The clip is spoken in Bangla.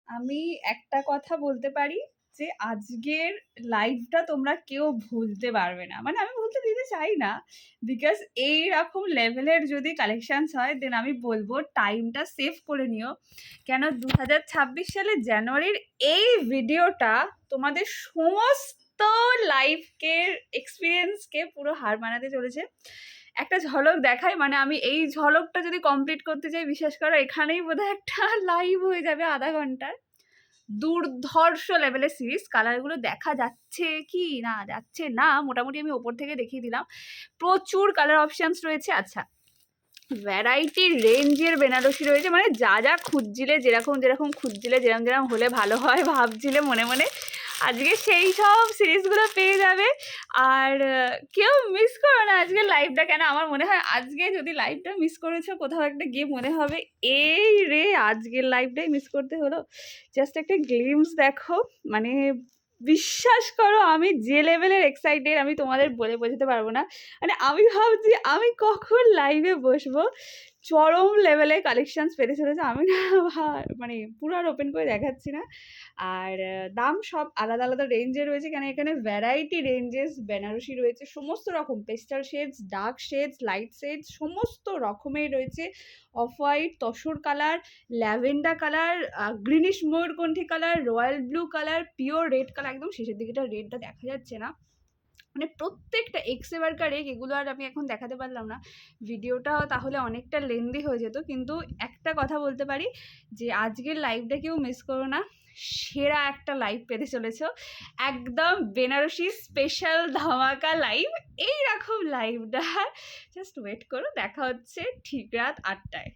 আমি একটা কথা বলতে পারি যে আজকের লাইফটা তোমরা কেউ ভুলতে পারবে না। মানে আমি ভুলতে দিতে চাই না। বিকজ এইরকম লেভেলের যদি কালেকশনস হয় দেন আমি বলব টাইমটা সেভ করে নিও। কেন ২০২৬ সালের জানুয়ারির এই ভিডিওটা তোমাদের সমস্ত লাইফকে এক্সপেরিয়েন্সকে পুরো হার মানাতে চলেছে। একটা ঝলক দেখাই, মানে আমি এই ঝলকটা যদি কমপ্লিট করতে চাই বিশ্বাস করো এখানেই বোধহয় একটা লাইভ হয়ে যাবে আধা ঘন্টার। দুর্ধর্ষ লেভেলের সিরিজ। কালারগুলো দেখা যাচ্ছে কি না যাচ্ছে না, মোটামুটি আমি ওপর থেকে দেখিয়ে দিলাম। প্রচুর কালার অপশানস রয়েছে। আচ্ছা, ভ্যারাইটি রেঞ্জের বেনারসি রয়েছে, মানে যা যা খুঁজছিলে, যেরকম যেরকম খুঁজছিলে, যেরকম যেরকম হলে ভালো হয় ভাবছিলে মনে মনে, আজকে সেই সব সিরিজগুলো পেয়ে যাবে। আর কেউ মিস করো না আজকের লাইভটা। কেন আমার মনে হয় আজকে যদি লাইভটা মিস করেছো কোথাও একটা গিয়ে মনে হবে এই রে আজকের লাইভটাই মিস করতে হলো। জাস্ট একটা গ্লিমস দেখো, মানে বিশ্বাস করো আমি যে লেভেলের এক্সাইটেড আমি তোমাদের বলে বোঝাতে পারবো না। মানে আমি ভাবছি আমি কখন লাইভে বসবো। চরম লেভেলে কালেকশানস পেতে চলেছে। আমি না মানে পুরো আর ওপেন করে দেখাচ্ছি না। আর দাম সব আলাদা আলাদা রেঞ্জে রয়েছে, কেন এখানে ভ্যারাইটি রেঞ্জেস বেনারসি রয়েছে সমস্ত রকম, pastel shades, dark shades, light shades, সমস্ত রকমের রয়েছে। Off white, tussar colour, lavender colour, greenish ময়ূরকণ্ঠী colour, royal blue colour, pure red colour, একদম শেষের দিকেটা রেডটা দেখা যাচ্ছে না। মানে প্রত্যেকটা এক্সেবারকার এগুলো আর আমি এখন দেখাতে পারলাম না, ভিডিওটা তাহলে অনেকটা লেন্দি হয়ে যেত। কিন্তু একটা কথা বলতে পারি যে আজকের লাইভটা কেউ মিস করো না, সেরা একটা লাইভ পেতে চলেছ। একদম বেনারসি স্পেশাল ধামাকা লাইভ, এইরকম লাইভটা জাস্ট ওয়েট করো, দেখা হচ্ছে ঠিক রাত ৮টায়।